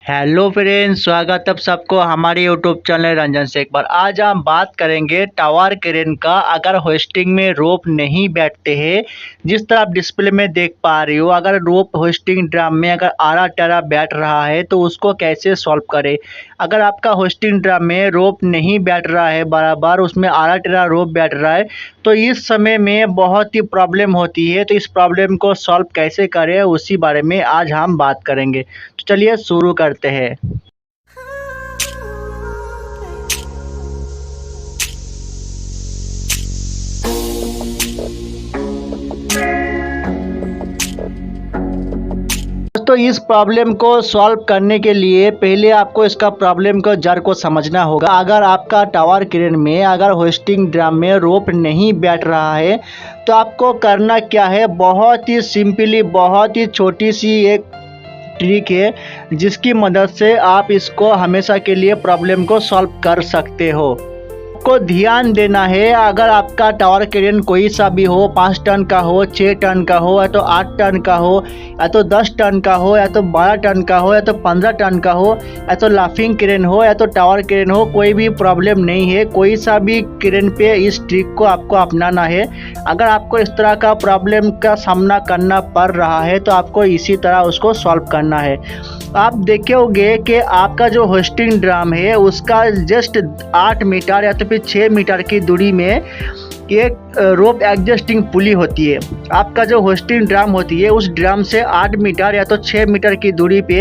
Hello friends, स्वागत है सबको हमारे यूट्यूब चैनल रंजन से। एक बार आज हम बात करेंगे टावर क्रेन का। अगर होस्टिंग में रोप नहीं बैठते हैं, जिस तरह आप डिस्प्ले में देख पा रही हो, अगर रोप होस्टिंग ड्रम में अगर आरा टेरा बैठ रहा है तो उसको कैसे सॉल्व करें। अगर आपका होस्टिंग ड्रम में रोप नहीं बैठ रहा है, बराबर उसमें आरा टेरा रोप बैठ रहा है, तो इस समय में बहुत ही प्रॉब्लम होती है। तो इस प्रॉब्लम को सॉल्व कैसे करें उसी बारे में आज हम बात करेंगे। तो चलिए शुरू करते हैं। तो इस प्रॉब्लम को सॉल्व करने के लिए पहले आपको इसका प्रॉब्लम को जड़ को समझना होगा। अगर आपका टावर क्रेन में अगर होस्टिंग ड्रम में रोप नहीं बैठ रहा है तो आपको करना क्या है, बहुत ही सिंपली, बहुत ही छोटी सी एक ट्रिक है जिसकी मदद से आप इसको हमेशा के लिए प्रॉब्लम को सॉल्व कर सकते हो। आपको ध्यान देना है, अगर आपका टावर क्रेन कोई सा भी हो, 5 टन का हो, 6 टन का हो, या तो 8 टन का हो, या तो 10 टन का हो, या तो 12 टन का हो, या तो 15 टन का हो, या तो लाफिंग क्रेन हो, या तो टावर क्रेन हो, कोई भी प्रॉब्लम नहीं है। कोई सा भी क्रेन पे इस ट्रिक को आपको अपनाना है। अगर आपको इस तरह का प्रॉब्लम का सामना करना पड़ रहा है तो आपको इसी तरह उसको सॉल्व करना है। आप देखोगे कि आपका जो होस्टिंग ड्रम है उसका जस्ट 8 मीटर या तो फिर 6 मीटर की दूरी में एक रोप एडजस्टिंग पुली होती है। आपका जो होस्टिंग ड्रम होती है उस ड्रम से 8 मीटर या तो 6 मीटर की दूरी पे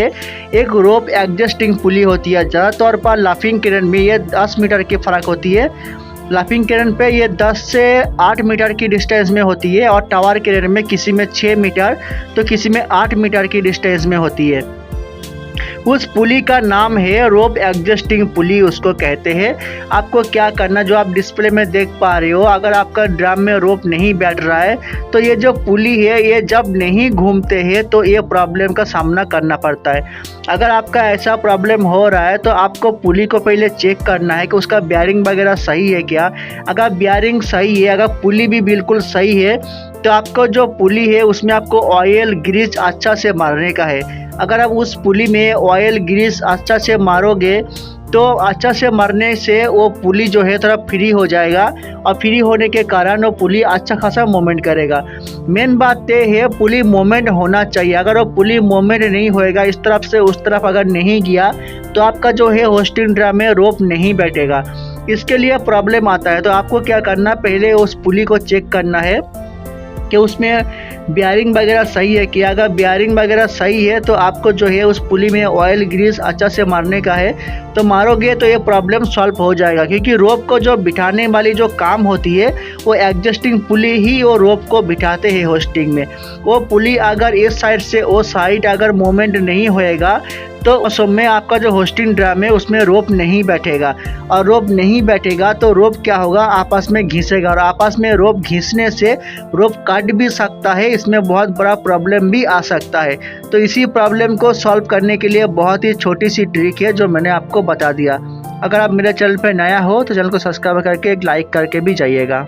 एक रोप एडजस्टिंग पुली होती है। ज़्यादातौर पर लाफिंग क्रेन में ये 10 मीटर की फ़र्क होती है। लाफिंग क्रेन पे ये 10 से 8 मीटर की डिस्टेंस में होती है, और टावर क्रेन में किसी में 6 मीटर तो किसी में 8 मीटर की डिस्टेंस में होती है। उस पुली का नाम है रोप एडजस्टिंग पुली, उसको कहते हैं। आपको क्या करना, जो आप डिस्प्ले में देख पा रहे हो, अगर आपका ड्रम में रोप नहीं बैठ रहा है तो ये जो पुली है ये जब नहीं घूमते हैं तो ये प्रॉब्लम का सामना करना पड़ता है। अगर आपका ऐसा प्रॉब्लम हो रहा है तो आपको पुली को पहले चेक करना है कि उसका बेयरिंग वगैरह सही है क्या। अगर बेयरिंग सही है, अगर पुली भी बिल्कुल सही है, तो आपको जो पुली है उसमें आपको ऑयल ग्रीस अच्छा से मारने का है। अगर आप उस पुली में ऑयल ग्रीस अच्छा से मारोगे तो अच्छा से मरने से वो पुली जो है थोड़ा फ्री हो जाएगा, और फ्री होने के कारण वो पुली अच्छा खासा मूवमेंट करेगा। मेन बात ये है, पुली मूवमेंट होना चाहिए। अगर वो पुली मूवमेंट नहीं होएगा, इस तरफ से उस तरफ अगर नहीं गया, तो आपका जो है होस्टिंग ड्रम में रोप नहीं बैठेगा। इसके लिए प्रॉब्लम आता है। तो आपको क्या करना, पहले उस पुली को चेक करना है कि उसमें बेयरिंग वगैरह सही है कि। अगर बेयरिंग वगैरह सही है तो आपको जो है उस पुली में ऑयल ग्रीस अच्छा से मारने का है, तो मारोगे तो ये प्रॉब्लम सॉल्व हो जाएगा। क्योंकि रोप को जो बिठाने वाली जो काम होती है वो एडजस्टिंग पुली ही वो रोप को बिठाते हैं होस्टिंग में। वो पुली अगर इस साइड से वो साइड अगर मूवमेंट नहीं होएगा तो उस में आपका जो होस्टिंग ड्रम है उसमें रोप नहीं बैठेगा, और रोप नहीं बैठेगा तो रोप क्या होगा, आपस में घिसेगा, और आपस में रोप घिसने से रोप कट भी सकता है। इसमें बहुत बड़ा प्रॉब्लम भी आ सकता है। तो इसी प्रॉब्लम को सॉल्व करने के लिए बहुत ही छोटी सी ट्रिक है जो मैंने आपको बता दिया। अगर आप मेरे चैनल पर नया हो तो चैनल को सब्सक्राइब करके एक लाइक करके भी जाइएगा।